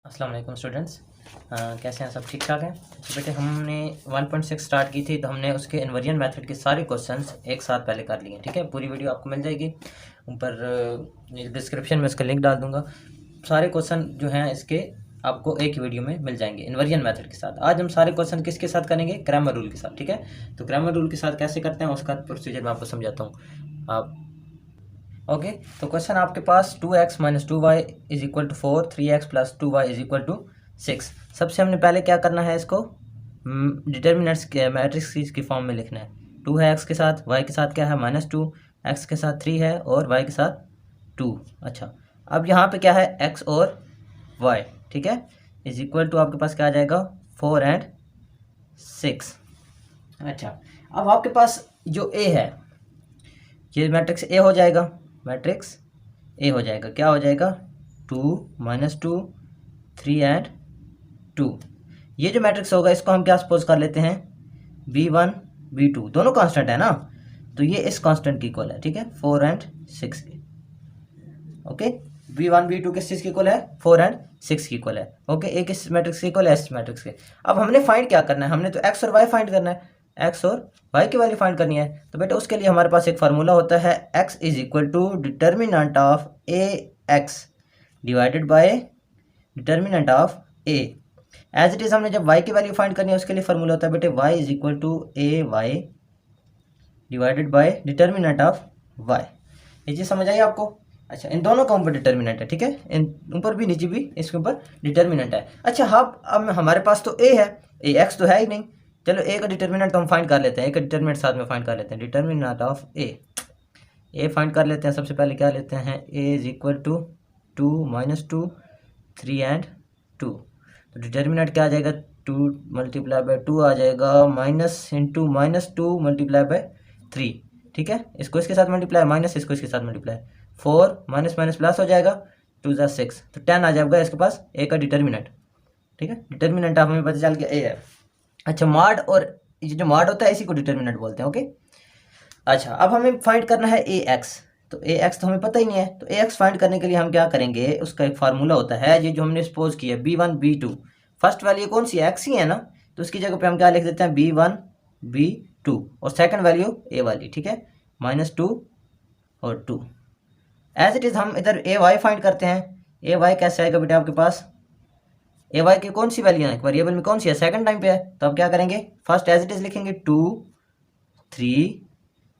अस्सलाम वालेकुम स्टूडेंट्स। कैसे हैं सब? ठीक ठाक हैं? तो बेटे हमने 1.6 स्टार्ट की थी तो हमने उसके इन्वर्जन मेथड के सारे क्वेश्चंस एक साथ पहले कर लिए। ठीक है, पूरी वीडियो आपको मिल जाएगी ऊपर डिस्क्रिप्शन में, उसका लिंक डाल दूंगा। सारे क्वेश्चन जो हैं इसके आपको एक ही वीडियो में मिल जाएंगे इन्वर्जन मेथड के साथ। आज हम सारे क्वेश्चन किसके साथ करेंगे? ग्रामर रूल के साथ। ठीक है, तो ग्रामर रूल के साथ कैसे करते हैं उसका प्रोसीजर मैं आपको समझाता हूँ। आप ओके, तो क्वेश्चन आपके पास 2x minus 2y is equal to 4, 3x plus 2y is equal to 6। सबसे हमने पहले क्या करना है, इसको डिटर्मिनेंट्स के मैट्रिक्स की फॉर्म में लिखना है। 2 है x के साथ, y के साथ क्या है -2, x के साथ 3 है और y के साथ 2। अच्छा, अब यहाँ पे क्या है x और y, ठीक है, इज इक्वल टू आपके पास क्या आ जाएगा 4 एंड 6। अच्छा, अब आपके पास जो a है ये मैट्रिक्स ए हो जाएगा, मैट्रिक्स ए हो जाएगा। क्या हो जाएगा 2 -2 3 एंड 2। ये जो मैट्रिक्स होगा इसको हम क्या सपोज कर लेते हैं b1 b2, दोनों कांस्टेंट है ना, तो ये इस कांस्टेंट की इक्वल है। ठीक है, 4 एंड 6 की। ओके, b1 b2 किस चीज़ की इक्वल है? 4 एंड 6 की इक्वल है। ओके, ए किस मैट्रिक्स की इक्वल है? इस मैट्रिक्स के। अब हमने फाइंड क्या करना है? हमने तो x और y फाइंड करना है, x और y की वैल्यू फाइंड करनी है। तो बेटा उसके लिए हमारे पास एक फार्मूला होता है, x is equal to determinant of A X divided by determinant of A. As it is हमने जब y की वैल्यू फाइंड करनी है उसके लिए फार्मूला होता है बेटे y is equal to A Y divided by determinant of y। ये चीज़ समझ आई आपको? अच्छा, इन दोनों का ऊपर डिटर्मिनेंट है। ठीक है, इन ऊपर भी नीचे भी इसके ऊपर डिटर्मिनेंट है। अच्छा, अब हमारे पास तो ए है, ए एक्स तो है ही नहीं। चलो ए का डिटर्मिनेंट तो हम फाइंड कर लेते हैं, ए का डिटर्मिनेंट साथ में फाइंड कर लेते हैं। डिटर्मिनेंट ऑफ ए फाइंड कर लेते हैं। सबसे पहले क्या लेते हैं, ए इज इक्वल टू 2 -2 3 एंड 2। तो डिटर्मिनेंट क्या आ जाएगा 2 मल्टीप्लाई बाय 2 आ जाएगा माइनस इंटू -2 मल्टीप्लाई बाय 3। ठीक है, इसको इसके साथ मल्टीप्लाई, माइनस इसको इसके साथ मल्टीप्लाई, 4 माइनस माइनस प्लस हो जाएगा, 2 ज़ा 6, तो 10 आ जाएगा इसके पास ए का डिटर्मिनेंट। ठीक है, डिटर्मिनेंट आप हमें पता चल गया ए है। अच्छा, मॉड, और ये जो मॉड होता है इसी को डिटर्मिनेंट बोलते हैं। ओके, अच्छा, अब हमें फाइंड करना है ए एक्स। तो ए एक्स तो हमें पता ही नहीं है, तो ए एक्स फाइंड करने के लिए हम क्या करेंगे, उसका एक फार्मूला होता है, ये जो हमने सपोज किया b1 b2। फर्स्ट वैल्यू कौन सी है? एक्स ही है ना, तो उसकी जगह पे हम क्या लिख देते हैं b1 b2 और सेकंड वैल्यू ए वाली। ठीक है, -2 और 2। एज इट इज़ हम इधर ए वाई फाइंड करते हैं। ए वाई कैसे आएगा बेटा आपके पास? ए वाई की कौन सी वैल्यू है वेरिएबल में, कौन सी है? सेकंड टाइम पे है, तो अब क्या करेंगे, फर्स्ट एज इट इज़ लिखेंगे 2 3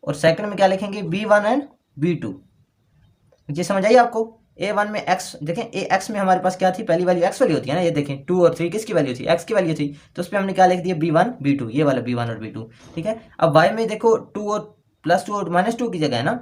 और सेकंड में क्या लिखेंगे b1 एंड b2। ये समझ आई आपको? a1 में x, देखें ए एक्स में हमारे पास क्या थी, पहली वैल्यू x वाली होती है ना, ये देखें 2 और 3 किसकी वैल्यू थी? x की वैल्यू थी, तो उस पर हमने क्या लिख दिया b1 b2, ये वाला b1 और b2। ठीक है, अब y में देखो 2 और +2 और -2 की जगह है ना,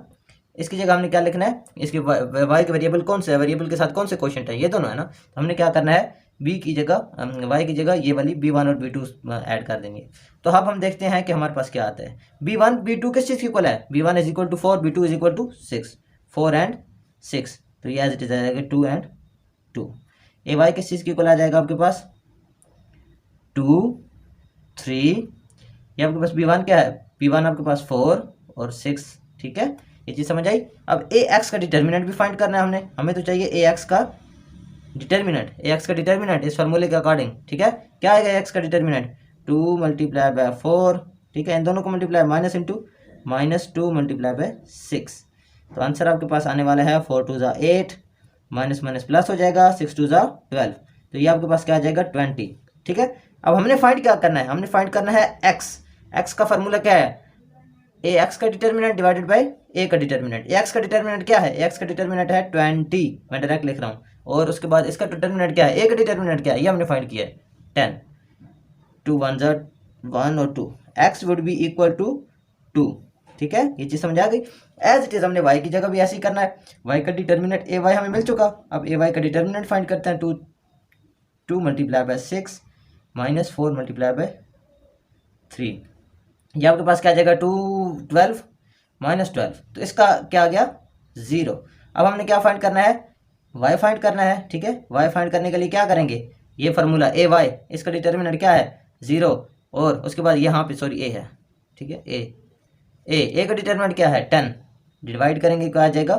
इसकी जगह हमने क्या लिखना है, इसके y के वेरिएबल कौन से है, वेरिएबल के साथ कौन से क्वेश्चन है, ये दोनों है ना, तो हमने क्या करना है b की जगह y की जगह ये वाली b1 और b2 ऐड कर देंगे। तो अब हम देखते हैं कि हमारे पास क्या आता है। b1 b2 किस चीज़ की इक्वल है? b1 is equal to 4, b2 is equal to 6, 4 and 6, तो ये एज इट इज आ जाएगा 2 एंड 2। ए वाई किस चीज़ की इक्वल आ जाएगा आपके पास 2 3, ये आपके पास b1 क्या है, b1 आपके पास 4 और 6। ठीक है, ये चीज़ समझ आई? अब ए एक्स का डिटर्मिनेंट भी फाइंड करना है हमें तो चाहिए ए एक्स का डिटर्मिनेंट, ए एक्स का डिटर्मिनेंट इस फार्मूले के अकॉर्डिंग। ठीक है, क्या आएगा एक्स का डिटर्मिनेंट 2 मल्टीप्लाई बाय 4। ठीक है, इन दोनों को multiply minus into -2 multiply by 6, तो आंसर आपके पास आने वाला है 4 2 ज़ा 8, माइनस माइनस प्लस हो जाएगा, 6 2 ज़ा 12, तो ये आपके पास क्या आ जाएगा 20। ठीक है, अब हमने फाइंड क्या करना है, हमने फाइंड करना है एक्स। एक्स का फार्मूला क्या है, ए एक्स का डिटर्मिनेंट डिवाइडेड बाय ए का डिटर्मिनेंट। ए एक्स का डिटर्मिनेंट क्या है, ए एक्स का डिटर्मिनेंट है 20, मैं डायरेक्ट लिख रहा हूँ, और उसके बाद इसका डिटर्मिनेंट क्या है, ए का डिटर्मिनेंट क्या है, ये हमने फाइंड किया है 10, 2 1 ज़ा 1 और 2, X would be equal to 2। ठीक है, ये चीज़ समझ आ गई? एज इट इज़ हमने वाई की जगह भी ऐसे ही करना है, वाई का डिटर्मिनेंट ए वाई हमें मिल चुका, अब ए वाई का डिटर्मिनेंट फाइंड करते हैं। 2 मल्टीप्लाई बाय 6 -4 मल्टीप्लाई बाय 3, ये आपके पास क्या आ जाएगा 2 12 -12, तो इसका क्या आ गया 0। अब हमने क्या फाइंड करना है, y फाइंड करना है। ठीक है, y फाइंड करने के लिए क्या करेंगे, ये फार्मूला ए वाई, इसका डिटर्मिनेंट क्या है 0, और उसके बाद यहाँ पे सॉरी ए है। ठीक है, ए का डिटर्मिनेंट क्या है 10, डिवाइड करेंगे क्या आ जाएगा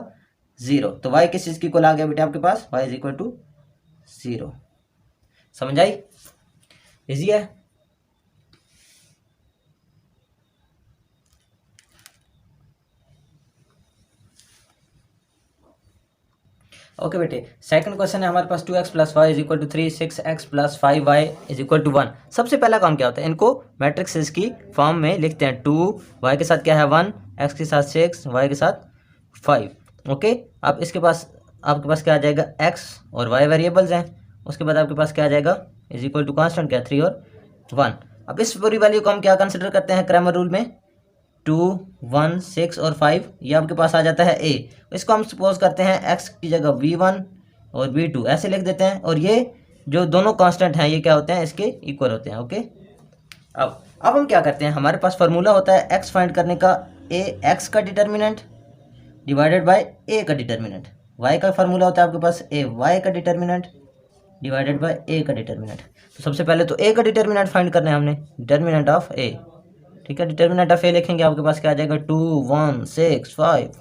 0, तो y किस चीज़ की इक्वल आ गया बेटे आपके पास, y इज इक्वल टू 0। समझ आई? इजी है। ओके बेटे, सेकंड क्वेश्चन है हमारे पास 2x + y = 3, 6x + 5y = 1। सबसे पहला काम क्या होता है, इनको मैट्रिक्स की फॉर्म में लिखते हैं। 2 y के साथ क्या है 1, x के साथ 6, y के साथ 5। ओके, अब इसके पास आपके पास क्या आ जाएगा, x और y वेरिएबल्स हैं। उसके बाद आपके पास क्या आ जाएगा, = कांस्टेंट क्या, 3 और 1। अब इस पूरी वैल्यू को हम क्या कंसिडर करते हैं क्रैमर रूल में, 2, 1, 6 और 5, ये आपके पास आ जाता है a। इसको हम सपोज करते हैं x की जगह v1 और v2 ऐसे लिख देते हैं, और ये जो दोनों कांस्टेंट हैं ये क्या होते हैं, इसके इक्वल होते हैं। ओके, अब हम क्या करते हैं, हमारे पास फार्मूला होता है x फाइंड करने का, a x का डिटर्मिनेंट डिवाइडेड बाय a का डिटर्मिनेंट। y का फार्मूला होता है आपके पास a y का डिटर्मिनेंट डिवाइडेड बाय a का डिटर्मिनेंट। तो सबसे पहले तो a का डिटर्मिनेंट फाइंड करना है हमने, डिटर्मिनेंट ऑफ a। ठीक है, डिटर्मिनेंट ऑफ ए लिखेंगे, आपके पास क्या आ जाएगा, 2, 1, 6, 5।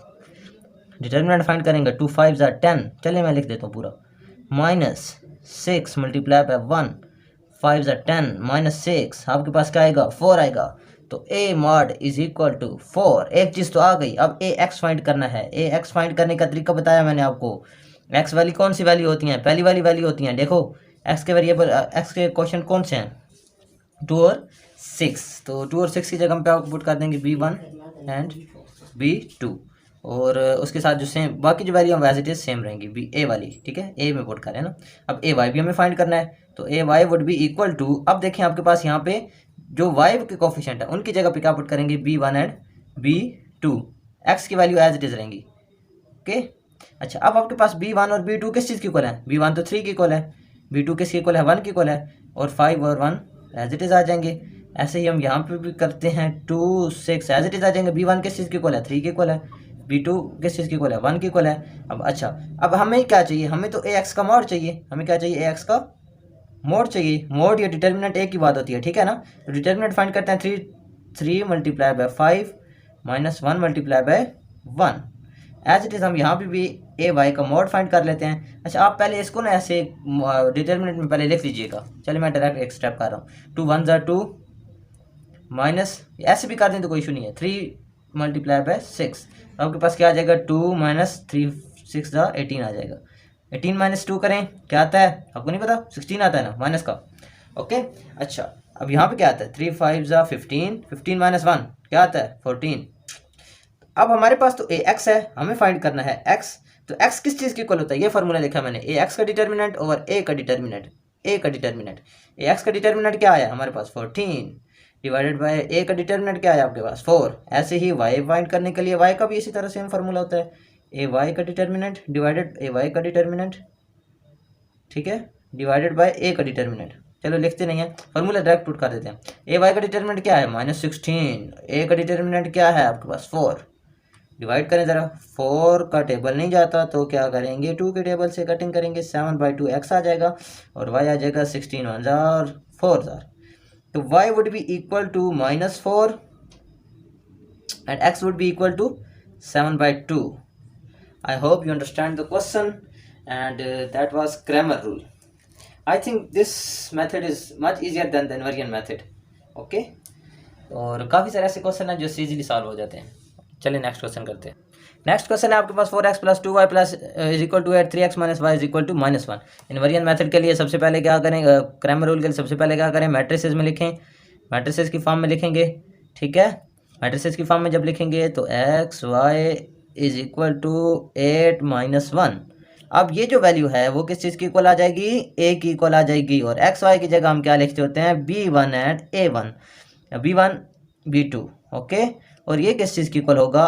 डिटर्मिनेंट फाइंड करेंगे, 2 5 = 10। चलिए मैं लिख देता हूँ पूरा, -6 × 1, 5 = 10, -6 आपके पास क्या आएगा, 4 आएगा। तो a mod = 4। एक चीज़ तो आ गई, अब a x फाइंड करना है। a x फाइंड करने का तरीका बताया मैंने आपको। x वाली कौन सी वैल्यू होती हैं, पहली वाली वैल्यू होती हैं। देखो x के वेरिएबल, x के क्वेश्चन कौन से हैं, 2 और 6। तो 2 और 6 की जगह पे आप पुट कर देंगे b1 एंड b2, और उसके साथ जो सेम बाकी जो value as it is same रहेंगी, बी ए वाली। ठीक है, ए में पुट करें ना। अब ए वाई भी हमें फाइंड करना है, तो A Y would be equal to, अब देखें आपके पास यहाँ पे जो वाई के कोफिशिएंट है उनकी जगह पे क्या पुट करेंगे, b1 एंड b2। एक्स की वैल्यू एज इट इज रहेंगी। ओके, अच्छा, अब आपके पास b1 और b2 किस चीज़ की इक्वल है, b1 तो 3 की इक्वल है, b2 किसकी इक्वल है, 1 की इक्वल है, और 5 और 1 एज इट इज आ जाएंगे। ऐसे ही हम यहाँ पे भी करते हैं, 2, 6 एज इट इज आ जाएंगे। b1 किस चीज़ की इक्वल है, 3 की इक्वल है, b2 किस चीज़ की इक्वल है, 1 की इक्वल है। अब अच्छा, अब हमें क्या चाहिए, हमें तो ax का मॉड चाहिए। हमें क्या चाहिए, ax का मोड चाहिए। मोड या डिटर्मिनेंट एक ही बात होती है, ठीक है ना। तो डिटर्मिनेंट फाइंड करते हैं, 3 × 5 - 1 × 1 एज इट इज़। हम यहाँ पे भी ए वाई का मोड फाइंड कर लेते हैं। अच्छा, आप पहले इसको ना ऐसे डिटर्मिनेंट में पहले लिख लीजिएगा। चलिए मैं डायरेक्ट एक स्टेप कर रहा हूँ, 2 1 = 2 माइनस, ऐसे भी कर दें तो कोई इशू नहीं है, 3 × 6। आपके पास क्या आ जाएगा, 2 - 3 6 = 18 आ जाएगा। 18 - 2 करें, क्या आता है आपको नहीं पता, 16 आता है ना माइनस का। ओके, अच्छा, अब यहाँ पे क्या आता है, 3 5 = 15, 15 - 1 क्या आता है, 14। अब हमारे पास तो ax है, हमें फाइंड करना है x। तो x किस चीज़ की इक्वल होता है, ये फार्मूला लिखा मैंने, ax का डिटर्मिनेंट ओवर a का डिटर्मिनेंट। ax का डिटर्मिनेंट क्या आया हमारे पास, 14 डिवाइडेड बाय a का डिटर्मिनेंट क्या आया आपके पास, 4। ऐसे ही y फाइंड करने के लिए y का भी इसी तरह सेम फार्मूला होता है, ay का डिटर्मिनेंट डिवाइडेड ay का डिटर्मिनेंट, ठीक है, डिवाइडेड बाय a का डिटर्मिनेंट। चलो लिखते नहीं है, फार्मूला डायरेक्ट पुट कर देते हैं। ay का डिटर्मिनेंट क्या है, -16, a का डिटर्मिनेंट क्या है आपके पास, 4। डिवाइड करें ज़रा, 4 का टेबल नहीं जाता तो क्या करेंगे, 2 के टेबल से कटिंग करेंगे, 7/2 x आ जाएगा, और y आ जाएगा 16 1 जार 4 जार। तो y would be equal to -4 and x would be equal to 7/2. I hope you understand the question, and that was Cramer rule. I think this method is much easier than the invariant method. Okay, और काफ़ी सारे ऐसे question हैं जो easily solve हो जाते हैं। चलिए नेक्स्ट क्वेश्चन करते हैं। नेक्स्ट क्वेश्चन है आपके पास 4x + 2y = 8, 3x - y = -1। Invariant method के लिए सबसे पहले क्या करें, क्रैमर रूल के लिए सबसे पहले क्या करें, मैट्रिसेस में लिखें, मैट्रिसेस की फॉर्म में लिखेंगे। ठीक है, मैट्रिसेस की फॉर्म में जब लिखेंगे तो x y = 8 - 1। अब ये जो वैल्यू है वो किस चीज़ की इक्वल आ जाएगी, a की इक्वल आ जाएगी, और x y की जगह हम क्या लिखते होते हैं, b1 and a1, b1 b2। Okay, और ये किस चीज़ की इक्वल होगा,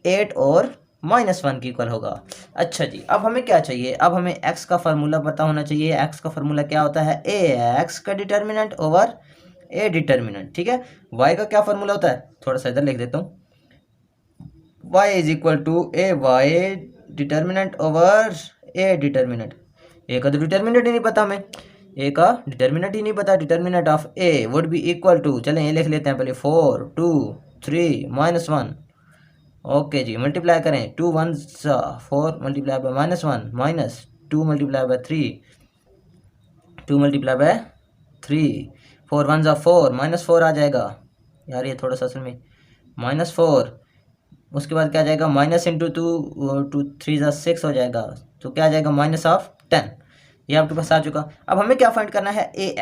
8 और -1 की इक्वल होगा। अच्छा जी, अब हमें क्या चाहिए, अब हमें x का फार्मूला पता होना चाहिए। x का फार्मूला क्या होता है, ax का डिटर्मिनेंट ओवर a डिटर्मिनेंट। ठीक है, y का क्या फार्मूला होता है, थोड़ा सा इधर लिख देता हूँ, y = ay determinant over a determinant. a का तो डिटर्मिनेंट ही नहीं पता हमें, a का डिटर्मिनेंट ही नहीं पता। Determinant of a would be equal to, चलें ये लिख लेते हैं पहले, 4 2 3 -1। ओके जी, मल्टीप्लाई करें, 2 1 4 × -1 -2 × 3, 2 मल्टीप्लाई बाय 3, 4 1 ज़ा 4, -4 आ जाएगा यार, ये थोड़ा सा असल में -4। उसके बाद क्या आ जाएगा, माइनस इंटू 2 3 ज़ा 6 हो जाएगा, तो क्या आ जाएगा -10। ये आपके पास आ चुका। अब हमें क्या फाइंड करना है, ए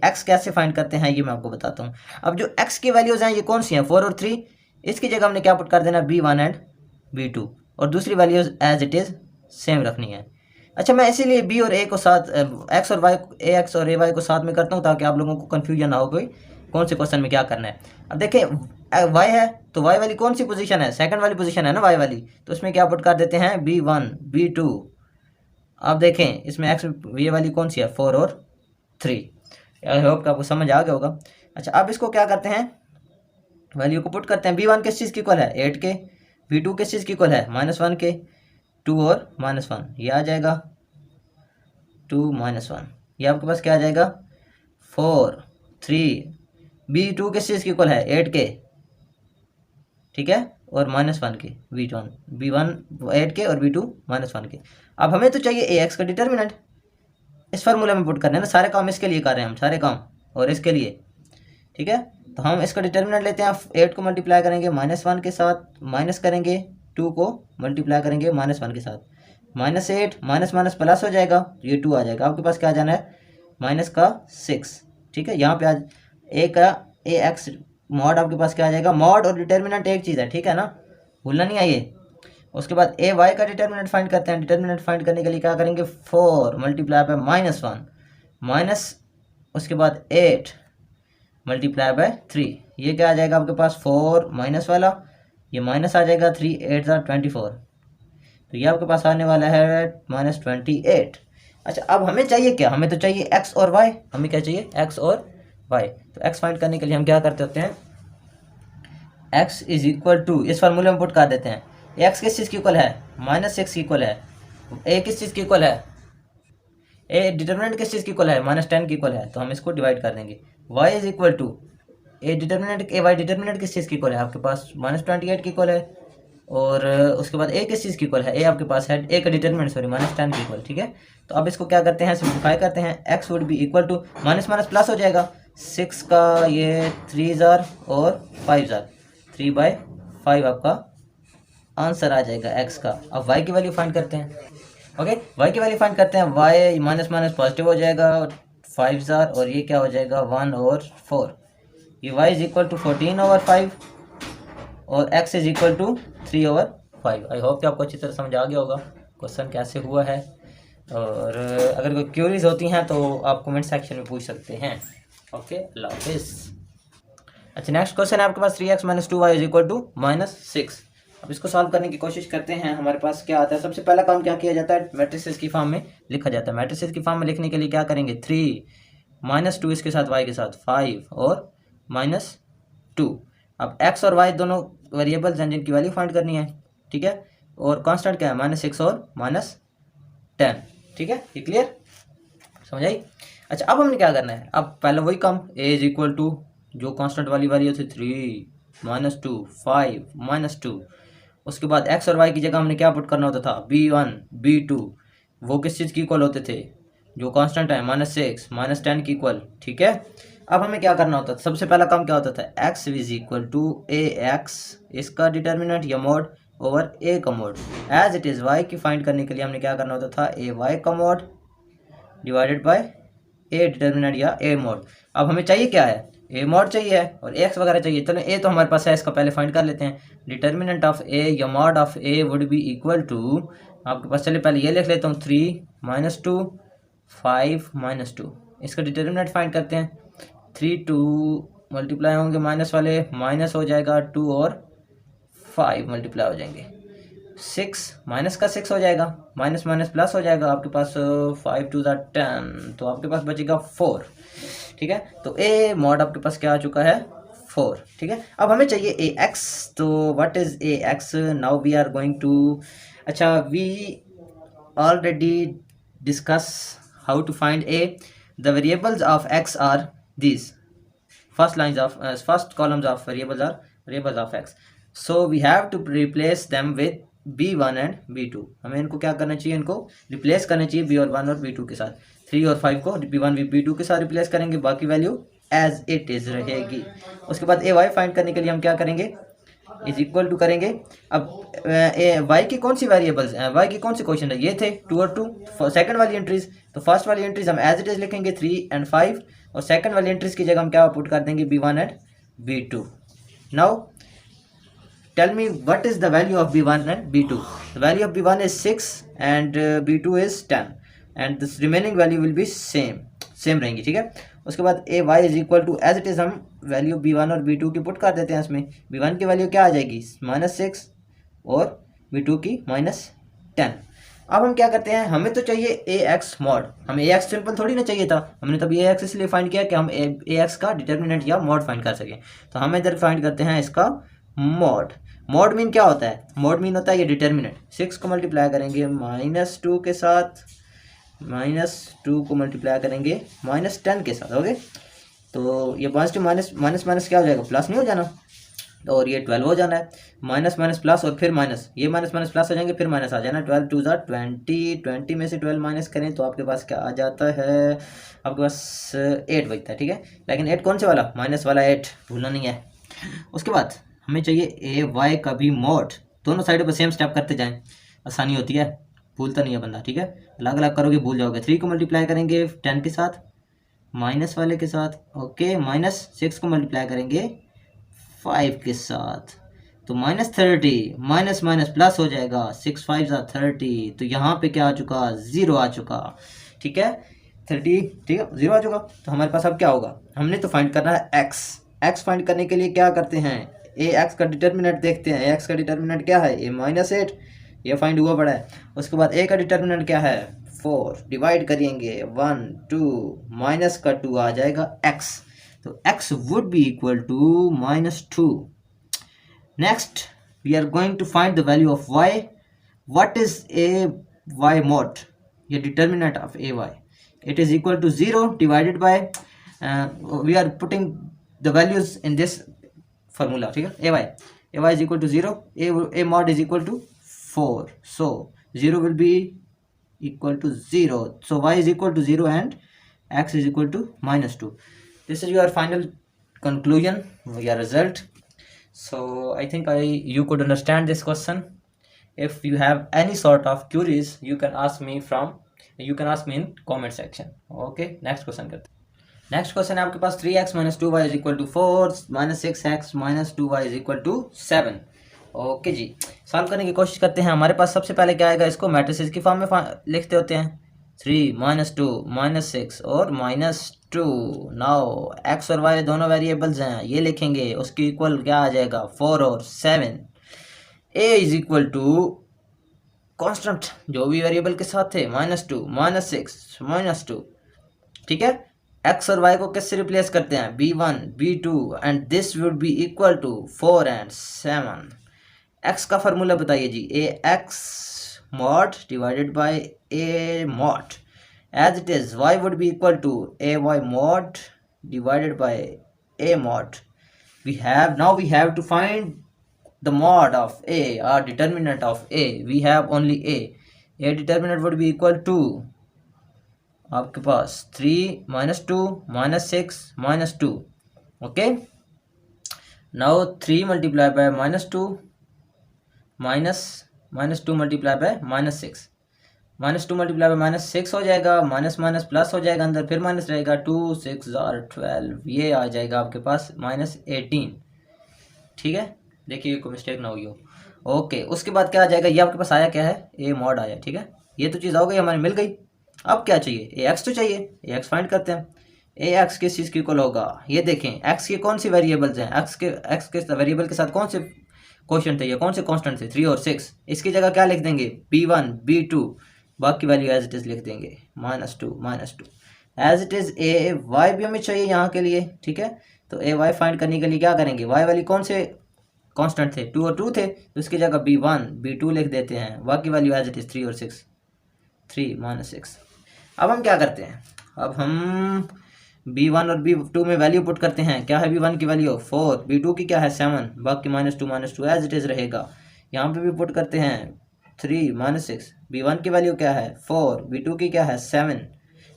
एक्स कैसे फाइंड करते हैं ये मैं आपको बताता हूँ। अब जो एक्स की वैल्यूज़ हैं ये कौन सी हैं, 4 और 3, इसकी जगह हमने क्या पुट कर देना, B1 एंड B2, और दूसरी values as it is same रखनी है। अच्छा, मैं इसीलिए बी और ए को साथ, एक्स और वाई, ए एक्स और ए वाई को साथ में करता हूँ ताकि आप लोगों को कन्फ्यूजन ना हो कोई कौन से क्वेश्चन में क्या करना है। अब देखें वाई है तो वाई वाली कौन सी पोजीशन है, सेकंड वाली पोजीशन है ना वाई वाली, तो इसमें क्या पुट कर देते हैं, B1 B2। अब देखें इसमें एक्स ये वाली कौन सी है, 4 और 3। आई होप आपको समझ आ गया होगा। अच्छा, अब इसको क्या करते हैं, वैल्यू को पुट करते हैं। B1 किस चीज़ की इक्वल है, 8 के। B2 किस चीज़ की इक्वल है, -1 के। 2 और -1 ये आ जाएगा, 2 -1, ये आपके पास क्या आ जाएगा, 4 3। B2 किस चीज़ की इक्वल है, 8 के, ठीक है, और -1 के। B1 8 के और B2 -1 के। अब हमें तो चाहिए ए एक्स का डिटर्मिनेंट, इस फार्मूला में पुट करना है ना, सारे काम इसके लिए कर रहे हैं हम, सारे काम और इसके लिए, ठीक है। तो हम इसका डिटर्मिनेंट लेते हैं, 8 को मल्टीप्लाई करेंगे -1 के साथ, माइनस करेंगे 2 को मल्टीप्लाई करेंगे -1 के साथ, -8 माइनस प्लस हो जाएगा, ये 2 आ जाएगा। आपके पास क्या आ जाना है, -6, ठीक है। यहाँ पे आज ए का ए एक्स मॉड आपके पास क्या आ जाएगा, मॉड और डिटर्मिनेंट एक चीज़ है, ठीक है ना, भूलना नहीं है ये। उसके बाद ए वाई का डिटर्मिनेंट फाइंड करते हैं। डिटर्मिनेंट फाइंड करने के लिए क्या करेंगे, 4 मल्टीप्लाई बाय -1 माइनस, उसके बाद 8 मल्टीप्लाई बाय 3, ये क्या आ जाएगा आपके पास, 4 माइनस वाला, ये माइनस आ जाएगा, 3 8 24, तो ये आपके पास आने वाला है -28। अच्छा, अब हमें चाहिए क्या, हमें तो चाहिए एक्स और वाई, हमें क्या चाहिए, एक्स और वाई। तो एक्स फाइंड करने के लिए हम क्या करते होते हैं, एक्स इज इक्वल टू, इस फार्मूले में पुट कर देते हैं, एक्स किस चीज़ की इक्वल है, -6 की इक्वल है, ए किस चीज़ की इक्वल है, ए डिटर्मिनेंट किस चीज़ की इक्वल है, -10 की इक्वल है, तो हम इसको डिवाइड कर देंगे। Y is equal to, A determinant, A Y determinant किस चीज़ की इक्वल है, आपके पास -28 की इक्वल है, और उसके बाद ए किस चीज़ की इक्वल है, ए आपके पास है, ए का डिटर्मिनेंट सॉरी -10 की इक्वल, ठीक है। तो अब इसको क्या करते हैं, सिंप्लीफाई करते हैं, X would be equal to minus plus हो जाएगा, 6 का ये 3 और 5 3/5 आपका आंसर आ जाएगा एक्स का। अब वाई की वैल्यू फाइंड करते हैं, ओके, वाई की वैल्यू फाइंड करते हैं। वाई माइनस पॉजिटिव हो जाएगा, 5 और ये क्या हो जाएगा, 1 और 4, ये वाई इज इक्वल टू 14/5 और x is equal to 3/5। I hope कि आपको अच्छी तरह समझ आ गया होगा क्वेश्चन कैसे हुआ है, और अगर कोई क्यूरीज होती हैं तो आप कमेंट सेक्शन में पूछ सकते हैं। ओके, अल्लाह हाफिज़। अच्छा, नेक्स्ट क्वेश्चन है आपके पास 3x - 2y is equal to -6। अब इसको सॉल्व करने की कोशिश करते हैं। हमारे पास क्या आता है, सबसे पहला काम क्या किया जाता है, मैट्रिसेस की फॉर्म में लिखा जाता है। मैट्रिसेस की फॉर्म में लिखने के लिए क्या करेंगे, 3 -2 इसके साथ y के साथ 5 और -2। अब x और y दोनों वेरिएबल्स हैं जिनकी वैल्यू फाइंड करनी है, ठीक है, और कांस्टेंट क्या है, -6 और -10, ठीक है, ये क्लियर समझ आई। अच्छा, अब हमने क्या करना है, अब पहले वही काम, a इज इक्वल टू जो कांस्टेंट वाली वैल्यू थी 3 -2 5 -2, उसके बाद x और y की जगह हमने क्या पुट करना होता था, B1 B2, वो किस चीज़ की इक्वल होते थे, जो कांस्टेंट है -6 -10 की इक्वल, ठीक है। अब हमें क्या करना होता था, सबसे पहला काम क्या होता था, x is equal to A X, इसका डिटर्मिनेंट या मोड ओवर a का mod, as it is y की फाइंड करने के लिए हमने क्या करना होता था, ए वाई का mod divided by A determinant या ए मोड। अब हमें चाहिए क्या है, ए मोड चाहिए है और एक्स वगैरह चाहिए। चलो ए तो हमारे पास है, इसका पहले फाइंड कर लेते हैं। डिटर्मिनेंट ऑफ ए या mod of A would be equal to, आपके पास चलिए पहले ये लिख लेता हूँ, 3 -2 5 -2, इसका डिटर्मिनेंट फाइंड करते हैं। 3 2 मल्टीप्लाई होंगे माइनस वाले, माइनस हो जाएगा 2 और 5 मल्टीप्लाई हो जाएंगे, 6 माइनस का 6 हो जाएगा, माइनस प्लस हो जाएगा, आपके पास 5 2 10, तो आपके पास बचेगा 4, ठीक है। तो ए मॉड आपके पास क्या आ चुका है, 4, ठीक है। अब हमें चाहिए ए एक्स, तो what is A X, now we are going to, अच्छा we already discuss how to find A, the variables of X are these, first columns of variables of x, so we have to replace them with b1 and b2। हमें इनको क्या करना चाहिए, इनको replace करना चाहिए b1 और b2 के साथ। 3 और 5 को B1 B2 के साथ रिप्लेस करेंगे, बाकी वैल्यू एज इट इज़ रहेगी। उसके बाद ए वाई फाइंड करने के लिए हम क्या करेंगे, इज इक्वल टू करेंगे। अब वाई की कौन सी वेरिएबल्स हैं, वाई की कौन सी क्वेश्चन है, ये थे 2 और 2 सेकंड वाली एंट्रीज। तो फर्स्ट वाली एंट्रीज हम एज इट इज लिखेंगे 3 एंड 5, और सेकंड वाली एंट्रीज की जगह हम क्या पुट कर देंगे B1 and B2। Now tell me what is the value of B1 and B2. The value of B1 is 6 and B2 is 10 and this remaining value will be same रहेंगी, ठीक है। उसके बाद A Y is equal to as it is हम value B1 और B2 की put कर देते हैं। इसमें B1 की वैल्यू क्या आ जाएगी -6 और B2 की -10। अब हम क्या करते हैं, हमें तो चाहिए ए एक्स मॉड, हमें ए एक्स सिंपल थोड़ी ना चाहिए था, हमने तब ए एक्स इसलिए फाइंड किया कि हम ए एक्स का डिटर्मिनेंट या मॉड फाइंड कर सकें। तो हम इधर फाइंड करते हैं इसका मॉड। मॉड मीन क्या होता है, मॉड मीन होता है ये डिटर्मिनेंट। 6 को मल्टीप्लाई करेंगे -2 के साथ, -2 को मल्टीप्लाई करेंगे -10 के साथ, ओके। तो ये पॉजिटिव माइनस क्या हो जाएगा, प्लस नहीं हो जाना, तो और ये 12 हो जाना है, माइनस माइनस प्लस और फिर माइनस, ये माइनस माइनस प्लस हो जाएंगे, फिर माइनस आ जाना। 12 2 20, 20 में से 12 माइनस करें तो आपके पास क्या आ जाता है, आपके पास 8 बचता है, ठीक है। लेकिन 8 कौन से वाला, माइनस वाला 8, भूलना नहीं है। उसके बाद हमें चाहिए ए वाई का भी मॉड, दोनों साइडों पर सेम स्टेप करते जाएं, आसानी होती है, भूलता नहीं है बंदा, ठीक है। अलग अलग करोगे भूल जाओगे। 3 को मल्टीप्लाई करेंगे 10 के साथ, माइनस वाले के साथ, ओके। -6 को मल्टीप्लाई करेंगे 5 के साथ, तो -30, माइनस माइनस प्लस हो जाएगा, 6 5 30, तो यहाँ पे क्या आ चुका, 0 आ चुका, ठीक है। 30, ठीक है, 0 आ चुका। तो हमारे पास अब क्या होगा, हमने तो फाइंड करना है एक्स। एक्स फाइंड करने के लिए क्या करते हैं, ए एक्स का डिटर्मिनेंट देखते हैं। एक्स का डिटर्मिनेंट क्या है, ए -8, ये फाइंड हुआ पड़ा है। उसके बाद ए का डिटर्मिनेंट क्या है, 4, डिवाइड करेंगे 1 2, माइनस का 2 आ जाएगा एक्स, तो x would be equal to -2. Next we are going to find the value of y. What is a y mod, ये determinant of a y, it is equal to 0 divided by we are putting the values in this formula, ठीक है। a y is equal to 0, a mod is equal to 4, so 0 will be equal to 0, so y is equal to 0 and x is equal to -2. This is your final conclusion, your result. So I think you could understand this question. If you have any sort of queries, you can ask me in comment section. Okay, next question करते हैं। Next question है आपके पास 3x - 2y is equal to 4, -6x - 2y is equal to 7। Okay जी, solve करने की कोशिश करते हैं। हमारे पास सबसे पहले क्या आएगा, इसको मैट्रिसेस की फॉर्म में लिखते होते हैं, 3 -2 -6 और -2। नाउ x और y दोनों वेरिएबल्स हैं, ये लिखेंगे, उसकी इक्वल क्या आ जाएगा, 4 और 7। a is equal to constant जो भी वेरिएबल के साथ थे, -2 -6 -2, ठीक है। x और y को किससे रिप्लेस करते हैं, b1 b2 and this would be equal to 4 and 7। x का फार्मूला बताइए जी, A X mod divided by a mod, as it is y would be equal to a y mod divided by a mod. We have to find the mod of a or determinant of a. We have only a determinant would be equal to आपके पास 3 -2 -6 -2, okay. Now 3 multiplied by -2 -2 multiplied by -6, -2 multiplied by -6 हो जाएगा, minus minus plus हो जाएगा, अंदर फिर minus रहेगा, 2 6 12, ये आ जाएगा आपके पास -18, ठीक है। देखिए कोई मिस्टेक ना हुई हो, ओके। उसके बाद क्या आ जाएगा, ये आपके पास आया क्या है, ए मॉड आया, ठीक है। ये तो चीज़ हो गई, हमारी मिल गई। अब क्या चाहिए, ए एक्स तो चाहिए, ए एक्स फाइंड करते हैं। ए एक्स किस चीज़ की इक्वल होगा, ये देखें, एक्स की कौन सी वेरिएबल्स हैं, एक्स के वेरिएबल के साथ कौन से क्वेश्चन थे, ये कौन से कांस्टेंट थे, 3 और 6। इसकी जगह क्या लिख देंगे, b1 b2, बाकी वैल्यू एज इट इज लिख देंगे, -2 as it is. A Y भी हमें चाहिए यहाँ के लिए, ठीक है। तो ए वाई फाइंड करने के लिए क्या करेंगे, वाई वाली कौन से कांस्टेंट थे, 2 और 2 थे, तो इसकी जगह b1 b2 लिख देते हैं, बाकी वैल्यू एज इट इज 3 और 6, 3 -6। अब हम क्या करते हैं, अब हम b1 और b2 में वैल्यू पुट करते हैं। क्या है b1 की वैल्यू 4, b2 की क्या है 7, बाकी -2 एज इट इज रहेगा। यहाँ पे भी पुट करते हैं 3 -6, b1 की वैल्यू क्या है 4, b2 की क्या है 7,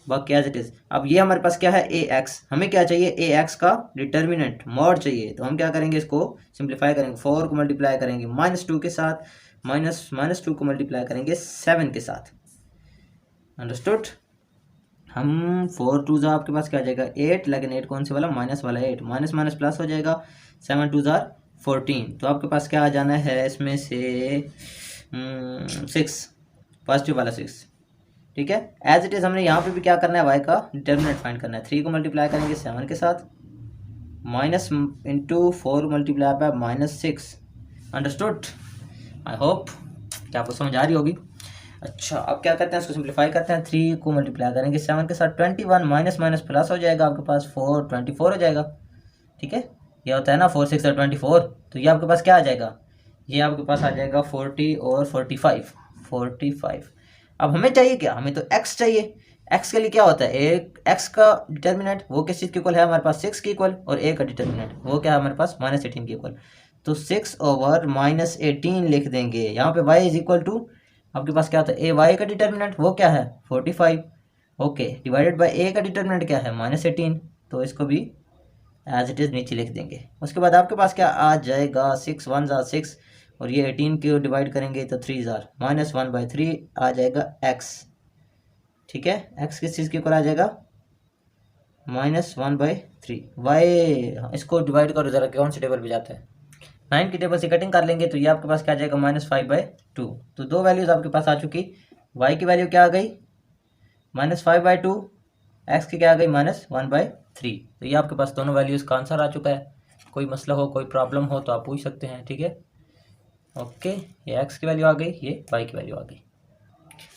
बाकी एज इट इज़। अब ये हमारे पास क्या है, ए एक्स, हमें क्या चाहिए, ए एक्स का डिटर्मिनेंट मॉड चाहिए। तो हम क्या करेंगे, इसको सिंप्लीफाई करेंगे, 4 को मल्टीप्लाई करेंगे -2 के साथ, -2 को मल्टीप्लाई करेंगे 7 के साथ। अंडरस्टूड। हम 4 2 ज़ा आपके पास क्या आ जाएगा 8, लेकिन 8 कौन से वाला, माइनस वाला 8, माइनस माइनस प्लस हो जाएगा, 7 2 ज़ा 14। तो आपके पास क्या आ जाना है इसमें से 6, पॉजिटिव वाला 6। ठीक है, एज इट इज़ हमने यहाँ पे भी क्या करना है, वाई का डिटर्मिनेंट फाइंड करना है। 3 को मल्टीप्लाई करेंगे 7 के साथ, minus into 4 multiply by -6। Understood. I hope कि आपको समझ आ रही होगी। अच्छा, अब क्या करते हैं, इसको सिंप्लीफाई करते हैं। 3 को मल्टीप्लाई करेंगे 7 के साथ, 21, माइनस माइनस प्लस हो जाएगा आपके पास 4, 24 हो जाएगा। ठीक है, ये होता है ना 4 6 24, तो ये आपके पास क्या आ जाएगा, ये आपके पास आ जाएगा 40 और 45। अब हमें चाहिए क्या, हमें तो x चाहिए। x के लिए क्या होता है, एक x का डिटर्मिनेंट वो किस चीज़ के इक्वल है हमारे पास, 6 के इक्वल, और a का डिटर्मिनेंट वो क्या है हमारे पास, -18 के इक्वल। तो 6 ओवर -18 लिख देंगे। यहाँ पे y इज इक्वल टू आपके पास क्या होता है, ए वाई का डिटर्मिनेंट वो क्या है 45, ओके, डिवाइडेड बाय ए का डिटर्मिनेंट क्या है -18। तो इसको भी एज इट इज़ नीचे लिख देंगे। उसके बाद आपके पास क्या आ जाएगा, 6 1 ज़ा 6, और ये 18 को डिवाइड करेंगे तो 3 ज़ार -1/3 आ जाएगा x। ठीक है, x किस चीज़ के ऊपर आ जाएगा, -1/3। y इसको डिवाइड करो जरा, कौन से टेबल पे जाता है, 9 की टेबल से कटिंग कर लेंगे तो ये आपके पास क्या आ जाएगा -5/2। तो दो वैल्यूज़ आपके पास आ चुकी। y की वैल्यू क्या आ गई -5/2, x की क्या आ गई -1/3। तो ये आपके पास दोनों वैल्यूज़ का आंसर आ चुका है। कोई मसला हो, कोई प्रॉब्लम हो तो आप पूछ सकते हैं। ठीक है, ओके, ये x की वैल्यू आ गई, ये y की वैल्यू आ गई।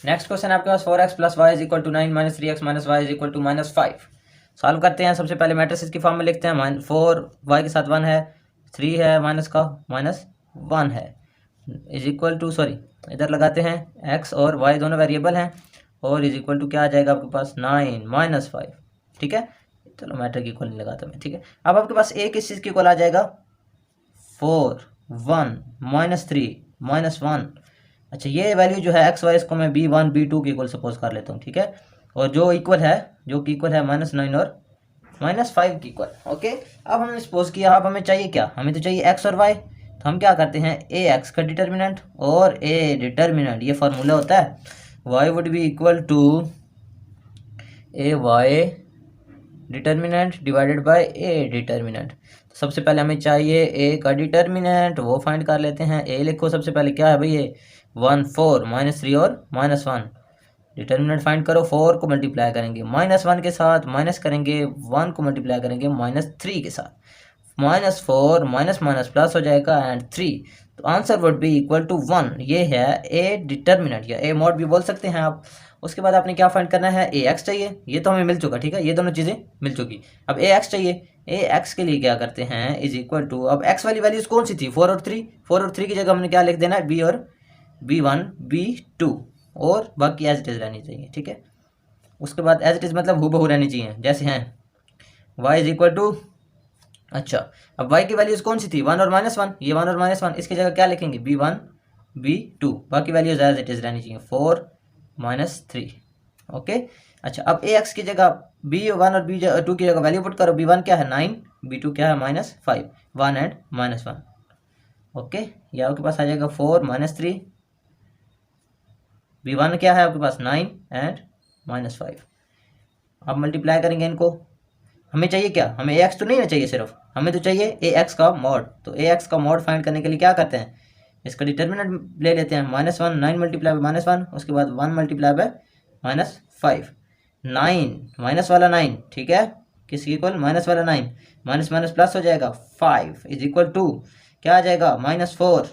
नेक्स्ट क्वेश्चन आपके पास 4x + y = 9 - 3x - y = -5। Solve करते हैं। सबसे पहले मैट्रिसेस की फॉर्म में लिखते हैं। 4 y के साथ 1 है, 3 है, माइनस का -1 है, इज इक्वल टू, सॉरी इधर लगाते हैं, x और y दोनों वेरिएबल हैं, और इज इक्वल टू क्या आ जाएगा आपके पास 9 - 5। ठीक है, चलो मैट्रिक की इक्वल नहीं लगाता मैं। ठीक है, अब आपके पास a किस चीज़ की इक्वल आ जाएगा, 4 1 -3 -1। अच्छा, ये वैल्यू जो है एक्स वाई, इसको मैं b1 b2 के इक्वल सपोज कर लेता हूँ। ठीक है, और जो इक्वल है, जो कि इक्वल है -9 और -5 की इक्वल। ओके, अब हमने सपोज किया, अब हमें चाहिए क्या, हमें तो चाहिए एक्स और वाई। तो हम क्या करते हैं, ए एक्स का डिटर्मिनेंट और ए डिटर्मिनेंट, ये फार्मूला होता है, Y would be equal to A Y determinant divided by A determinant. तो सबसे पहले हमें चाहिए ए का डिटर्मिनेंट, वो फाइंड कर लेते हैं। ए लिखो सबसे पहले, क्या है भाई ये 1 4 -3 और -1। डिटर्मिनेंट फाइंड करो, 4 को मल्टीप्लाई करेंगे -1 के साथ, माइनस करेंगे 1 को मल्टीप्लाई करेंगे -3 के साथ, -4 माइनस प्लस हो जाएगा एंड 3। तो answer would be equal to 1। ये है ए डिटर्मिनेंट, या ए मॉड भी बोल सकते हैं आप। उसके बाद आपने क्या फाइंड करना है, ए एक्स चाहिए, ये तो हमें मिल चुका। ठीक है, ये दोनों चीज़ें मिल चुकी। अब ए एक्स चाहिए, ए एक्स के लिए क्या करते हैं, इज इक्वल टू, अब एक्स वाली वैल्यूज कौन सी थी, 4 और 3। 4 और 3 की जगह हमने क्या लिख देना है, बी और b1 b2, और बाकी एज इट इज़ रहनी चाहिए। ठीक है, उसके बाद एज इट इज़ मतलब हूबहू रहनी चाहिए जैसे हैं। y इज इक्वल टू, अच्छा अब y की वैल्यूज कौन सी थी, 1 और -1, ये 1 और -1, इसकी जगह क्या लिखेंगे, b1 b2, बाकी वैल्यूज एज इट इज़ रहनी चाहिए, 4 -3। ओके, अच्छा अब ax की जगह b1 और b2 की जगह वैल्यू पुट करो। b1 क्या है 9, b2 क्या है -5, 1 एंड -1। ओके, ये आपके पास आ जाएगा 4 -3, b1 क्या है आपके पास 9 एंड -5। अब मल्टीप्लाई करेंगे इनको। हमें चाहिए क्या, हमें ए एक्स तो नहीं ना चाहिए, सिर्फ हमें तो चाहिए ए एक्स का मॉड। तो ए एक्स का मॉड फाइंड करने के लिए क्या करते हैं, इसका डिटर्मिनेंट ले लेते हैं, -1, 9 मल्टीप्लाई बाय -1, उसके बाद 1 मल्टीप्लाई बाय -5, 9 माइनस वाला 9, ठीक है, किसकी इक्वल, माइनस वाला 9, माइनस माइनस प्लस हो जाएगा, 5 इज इक्वल टू क्या आ जाएगा, -4।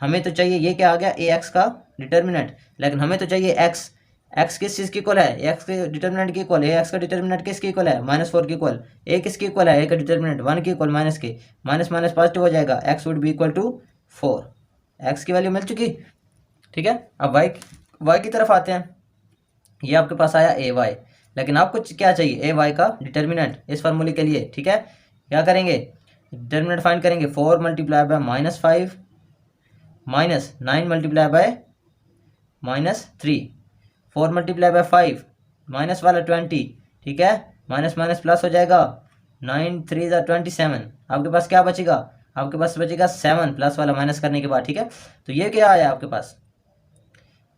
हमें तो चाहिए, ये क्या आ गया, ए एक्स का डिटर्मिनेंट, लेकिन हमें तो चाहिए एक्स। एक्स किस चीज़ की इक्वल है, एक्स के डिटर्मिनेंट की इक्वल है। एक्स का डिटर्मिनेंट किसकी इक्वल है, -4 की इक्वल। ए किसकी इक्वल है, ए का डिटर्मिनेंट 1 की इक्वल, माइनस के, माइनस माइनस पॉजिटिव हो जाएगा, X would be equal to 4। X की वैल्यू मिल चुकी, ठीक है। अब वाई की तरफ आते हैं। ये आपके पास आया ए वाई, लेकिन आपको क्या चाहिए, ए वाई का डिटर्मिनेंट इस फार्मूले के लिए, ठीक है। क्या करेंगे, डिटर्मिनेंट फाइंड करेंगे, 4 multiply by -5 -9 multiply by -3, 4 multiply by 5 minus वाला 20, ठीक है, माइनस माइनस प्लस हो जाएगा, 9 3 27, आपके पास क्या बचेगा, आपके पास बचेगा 7 प्लस वाला माइनस करने के बाद, ठीक है। तो ये क्या आया आपके पास,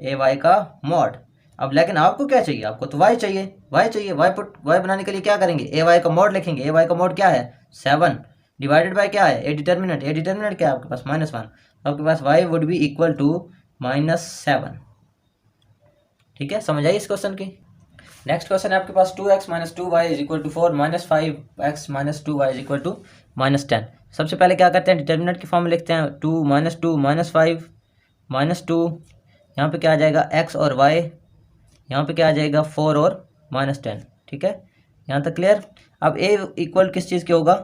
ए वाई का मॉड। अब लेकिन आपको क्या चाहिए, आपको तो वाई चाहिए, वाई चाहिए, वाई बनाने के लिए क्या करेंगे, ए वाई का मॉड लिखेंगे। ए वाई का मॉड क्या है, 7 डिवाइडेड बाय क्या है, ए डिटर्मिनेंट क्या है आपके पास, -1। आपके पास y would be equal to -7, ठीक है। समझ आई इस क्वेश्चन की। नेक्स्ट क्वेश्चन है आपके पास 2x - 2y = 4, -5x - 2y = -10। सबसे पहले क्या करते हैं, डिटर्मिनेंट की फॉर्म में लिखते हैं, 2 - 2 -5 -2, यहाँ पे क्या आ जाएगा x और y, यहाँ पे क्या आ जाएगा 4 और -10, ठीक है। यहाँ तक क्लियर। अब a इक्वल किस चीज़ के होगा,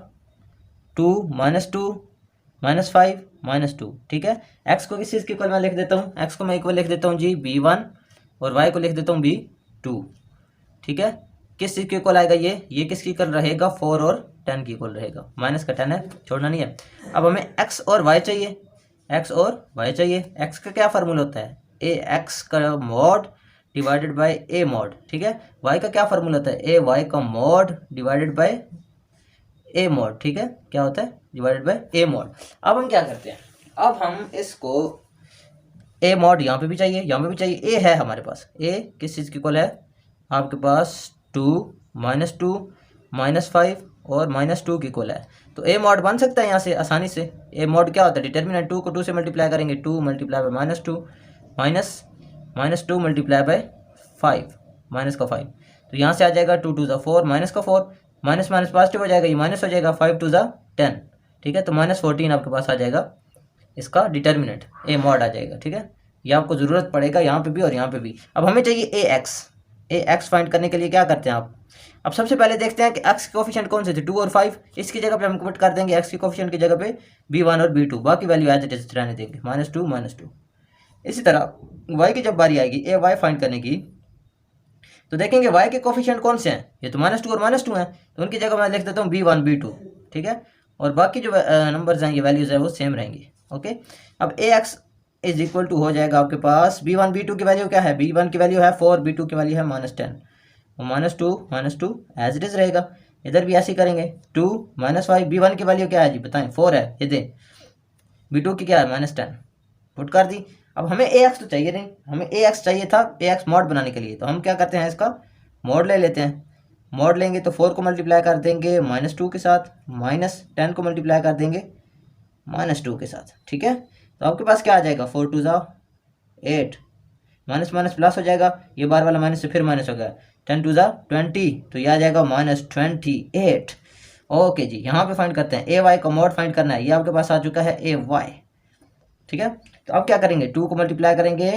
2 - 2 -5 -2, ठीक है। x को किस चीज़ के इक्वल मैं लिख देता हूँ, x को मैं इक्वल लिख देता हूँ जी b1 और y को लिख देता हूँ b2, ठीक है। किस चीज़ के इक्वल आएगा, ये किसकी इक्वल रहेगा, 4 और 10 की इक्वल रहेगा, माइनस का 10 है, छोड़ना नहीं है। अब हमें x और y चाहिए, x और y चाहिए। x का क्या फार्मूला होता है, ए एक्स का mod divided by A mod, ठीक है। y का क्या फार्मूला होता है, ए वाई का mod divided by A mod, ठीक है। क्या होता है, डिवाइडेड बाय ए मॉड। अब हम क्या करते हैं, अब हम इसको ए मॉड यहाँ पे भी चाहिए, यहाँ पे भी चाहिए, ए है हमारे पास, ए किस चीज़ की इक्वल है आपके पास, 2 - 2 -5 और -2 की इक्वल है। तो ए मॉड बन सकता है यहाँ से आसानी से। ए मॉड क्या होता है, डिटर्मिनेंट 2 को 2 से मल्टीप्लाई करेंगे, 2 × -2 -2 × 5 माइनस का 5, तो यहाँ से आ जाएगा 2 × 4 माइनस का 4, माइनस माइनस पॉजिटिव हो जाएगा, ये माइनस हो जाएगा, 5 × 10, ठीक है। तो -14 आपके पास आ जाएगा इसका डिटर्मिनेंट, ए मॉड आ जाएगा, ठीक है। ये आपको ज़रूरत पड़ेगा यहाँ पे भी और यहाँ पे भी। अब हमें चाहिए ए एक्स फाइंड करने के लिए क्या करते हैं आप, अब सबसे पहले देखते हैं कि एक्स के कोफिशिएंट कौन से थे, 2 और 5, इसकी जगह पे हम पुट कर देंगे एक्स के कोफिशिएंट की जगह पे b1 और b2, बाकी वैल्यू एज इट इज रहने देंगे, -2 -2। इसी तरह y की जब बारी आएगी ए वाई फाइंड करने की, तो देखेंगे y के कोफिशिएंट कौन से हैं, ये तो -2 और -2 हैं, तो उनकी जगह मैं लिख देता हूँ b1 b2, ठीक है। और बाकी जो नंबर्स हैं, ये वैल्यूज है वो सेम रहेंगी, ओके। अब ए एक्स इज इक्वल टू हो जाएगा आपके पास, b1 b2 की वैल्यू क्या है, b1 की वैल्यू है 4, b2 की वैल्यू है -10, -2 एज इट इज रहेगा। इधर भी ऐसे ही करेंगे, 2 -5, b1 की वैल्यू क्या है जी बताएं, 4 है, ये दें, b2 की क्या है -10, पुट कर दी। अब हमें ए एक्स तो चाहिए नहीं, हमें ए एक्स चाहिए था ए एक्स मॉड बनाने के लिए, तो हम क्या करते हैं, इसका मॉड ले लेते हैं। मॉड लेंगे तो 4 को मल्टीप्लाई कर देंगे -2 के साथ, -10 को मल्टीप्लाई कर देंगे -2 के साथ, ठीक है। तो आपके पास क्या आ जाएगा, 4 2 8, माइनस माइनस प्लस हो जाएगा, ये बार वाला माइनस से फिर माइनस हो गया, 10 2 20, तो ये आ जाएगा -28। ओके जी, यहाँ पे फाइंड करते हैं ए वाई का मॉड फाइंड करना है, ये आपके पास आ चुका है ए वाई, ठीक है। तो अब क्या करेंगे, 2 को मल्टीप्लाई करेंगे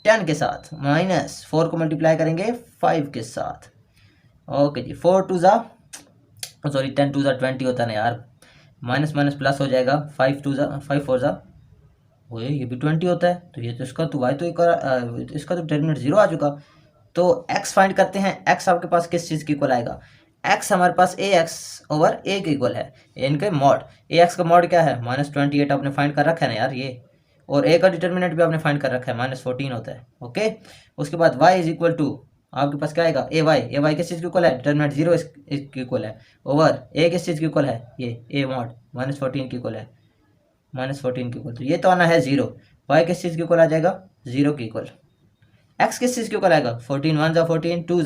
10 के साथ, -4 को मल्टीप्लाई करेंगे 5 के साथ, ओके जी। 4 2 सॉरी 10 2 20 होता है ना यार, माइनस माइनस प्लस हो जाएगा, 5 4 वो ये भी 20 होता है, तो ये तो इसका तो वाई तो इसका तो डिटर्मिनेंट 0 आ चुका। तो x फाइंड करते हैं, x आपके पास किस चीज़ की इक्वल आएगा, x हमारे पास ए एक्स ओवर ए के इक्वल है, इनके मॉड, ए एक्स का मॉड क्या है, -28 आपने फाइंड कर रखा है ना यार ये, और ए का डिटर्मिनेंट भी आपने फाइंड कर रखा है, -14 होता है, ओके। उसके बाद y इज इक्वल टू आपके पास क्या आएगा, ए वाई किस चीज़ की इक्वल है, डिटर्मिनेंट 0 इसकी इक्वल है, ओवर ए किस चीज़ की इक्वल है, ये ए मॉड -14 की इक्वल है, -14 की इक्वल, तो ये तो आना है 0। y किस चीज़ की इक्वल आ जाएगा, 0 की इक्वल। x किस चीज़ के इक्वल आएगा, 14 1 14 2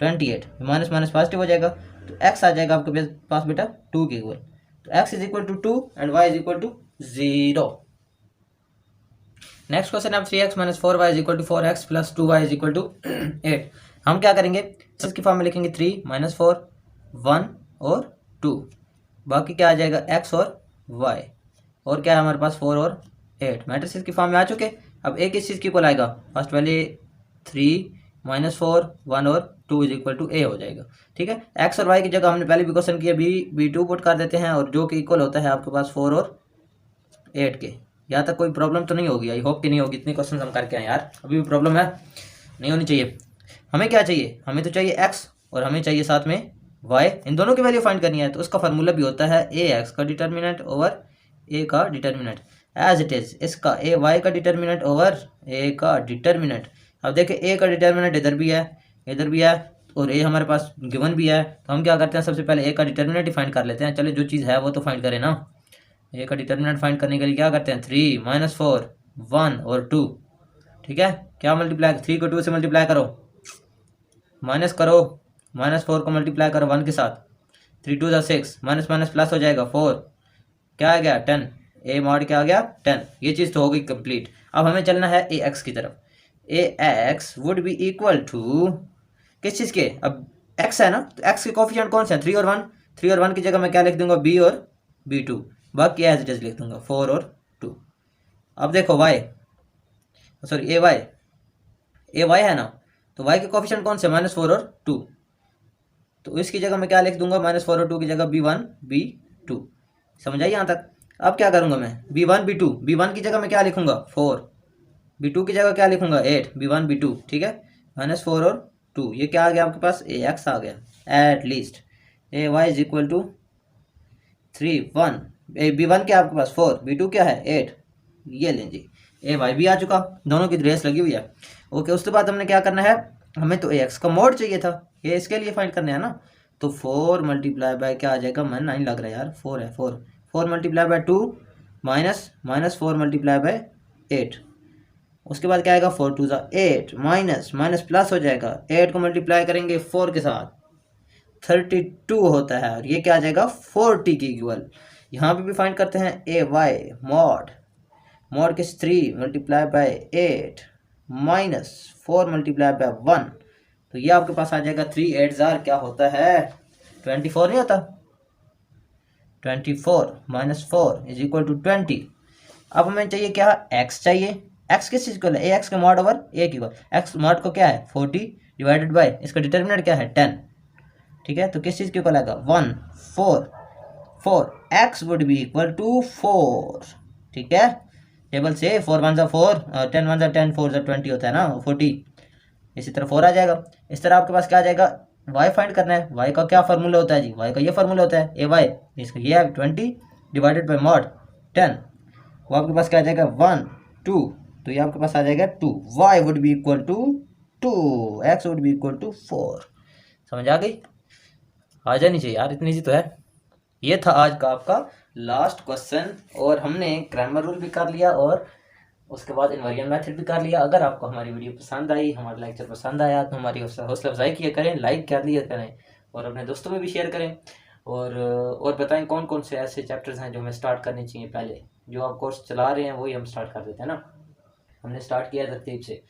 28, माइनस माइनस पॉजिटिव हो जाएगा, तो x आ जाएगा आपके पास बेटा 2 की इक्वल। तो x is equal to 2 and y is equal to 0। Next question है 3x - 4y = 4x + 2y = 8। हम क्या करेंगे, इसकी फॉर्म में लिखेंगे 3 - 4 1 और 2, बाकी क्या आ जाएगा x और y, और क्या है हमारे पास 4 और 8, मैट्रिसेस की फॉर्म में आ चुके। अब a किस चीज़ की इक्वल आएगा, फर्स्ट वाले 3 - 4 1 और 2 इज इक्वल टू a हो जाएगा, ठीक है। x और y की जगह हमने पहले भी क्वेश्चन किया, b2 पुट कर देते हैं, और जो कि इक्वल होता है आपके पास 4 और 8 के। यहाँ तक कोई प्रॉब्लम तो नहीं होगी, आई होप कि नहीं होगी, इतनी क्वेश्चन हम करके आए यार, अभी भी प्रॉब्लम है, नहीं होनी चाहिए। हमें क्या चाहिए, हमें तो चाहिए x और हमें चाहिए साथ में y, इन दोनों की वैल्यू फाइंड करनी है। तो उसका फार्मूला भी होता है ए एक्स का डिटर्मिनेंट ओवर ए का डिटर्मिनेंट, एज इट इज इसका ए वाई का डिटर्मिनेंट ओवर ए का डिटर्मिनेंट, अब देखिए ए का डिटर्मिनेंट इधर भी है, इधर भी है, और ए हमारे पास गिवन भी है। तो हम क्या करते हैं, सबसे पहले ए का डिटर्मिनेंट ही फाइंड कर लेते हैं। चलो जो चीज़ है वो तो फाइंड करें ना। ए का डिटर्मिनेंट फाइंड करने के लिए क्या करते हैं, 3 -4 1 और 2। ठीक है, क्या मल्टीप्लाई, 3 को 2 से मल्टीप्लाई करो, माइनस करो, -4 को मल्टीप्लाई करो 1 के साथ, 3 2 ज़ा 6, माइनस माइनस प्लस हो जाएगा 4, क्या आ गया 10, ए मॉड क्या आ गया 10। ये चीज़ तो हो गई कंप्लीट। अब हमें चलना है ए एक्स की तरफ। A x would be equal to किस चीज़ के, अब एक्स है ना, तो एक्स के कोफिशिएंट कौन से हैं, 3 और 1। 3 और 1 की जगह मैं क्या लिख दूंगा, बी और b2, बाकी एज इट इज लिख दूंगा 4 और 2। अब देखो वाई, सॉरी ए वाई है ना, तो वाई के कोफिशिएंट कौन से, -4 और 2। तो इसकी जगह मैं क्या लिख दूंगा, -4 और 2 की जगह b1 b2। समझ आई यहाँ तक। अब क्या करूंगा मैं, b1 b2, b1 की जगह मैं क्या लिखूंगा 4, b2 की जगह क्या लिखूंगा 8, b1 b2। ठीक है, -4 और 2, ये क्या आ गया आपके पास, ए एक्स आ गया। At least A Y is equal to 3 1, b1 क्या आपके पास 4, b2 क्या है 8। ये लें जी, ए वाई भी आ चुका, दोनों की रेस लगी हुई है। ओके, उसके बाद हमने क्या करना है, हमें तो ए एक्स का मोड चाहिए था, ये इसके लिए फाइंड करने हैं ना। तो 4 मल्टीप्लाई बाय क्या आ जाएगा, मन नहीं लग रहा यार, 4 है, 4 multiply by 2 minus 4 multiply by 8। उसके बाद क्या आएगा, 4 2 ज़ा 8, माइनस माइनस प्लस हो जाएगा, 8 को मल्टीप्लाई करेंगे 4 के साथ 32 होता है, और ये क्या आ जाएगा 40 की इक्वल। यहाँ पे भी फाइंड करते हैं ए वाई मॉड किस 3 मल्टीप्लाई बाय 8 -4 मल्टीप्लाई बाय 1। तो ये आपके पास आ जाएगा 3 8 ज़ार क्या होता है 24 नहीं होता, 24 -4 इज इक्वल टू 20। अब हमें चाहिए क्या, एक्स चाहिए। एक्स किस चीज़ को है, ए एक्स के मॉड ओवर ए की इक्वल। एक्स मॉड को क्या है 40 डिवाइडेड बाय इसका डिटर्मिनेंट क्या है 10। ठीक है, तो किस चीज़ के इक्वल आएगा 1 4 X would be equal to 4। ठीक है, टेबल से 4 1 ज़ा 4, 10 1 ज़ा 10, 4 ज़ा 20 होता है ना 40। इसी तरह 4 आ जाएगा। इस तरह आपके पास क्या आ जाएगा, वाई फाइंड करना है। वाई का क्या फार्मूला होता है जी, वाई का ये फार्मूला होता है ए वाई, इसका ये है 20 डिवाइडेड बाई मॉड 10, वो आपके पास क्या आ जाएगा 1 2, तो ये आपके पास आ जाएगा 2। Y would be equal to 2, X would be equal to 4। समझ आ गई, आ जानी चाहिए यार, इतनी सी तो है। ये था आज का आपका लास्ट क्वेश्चन, और हमने ग्रामर रूल भी कर लिया और उसके बाद इन्वर्जन मेथड भी कर लिया। अगर आपको हमारी वीडियो पसंद आई, हमारा लेक्चर पसंद आया, तो हमारी हौसला अफजाई किया करें, लाइक कर लिया करें और अपने दोस्तों में भी शेयर करें। और बताएं कौन कौन से ऐसे चैप्टर्स हैं जो हमें स्टार्ट करने चाहिए। पहले जो आप कोर्स चला रहे हैं वही हम स्टार्ट कर देते हैं ना, हमने स्टार्ट किया तरतीब से।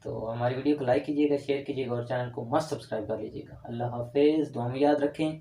तो हमारी वीडियो को लाइक कीजिएगा, शेयर कीजिएगा और चैनल को मस्त सब्सक्राइब कर लीजिएगा। अल्लाह हाफिज़, दुआ में याद रखें।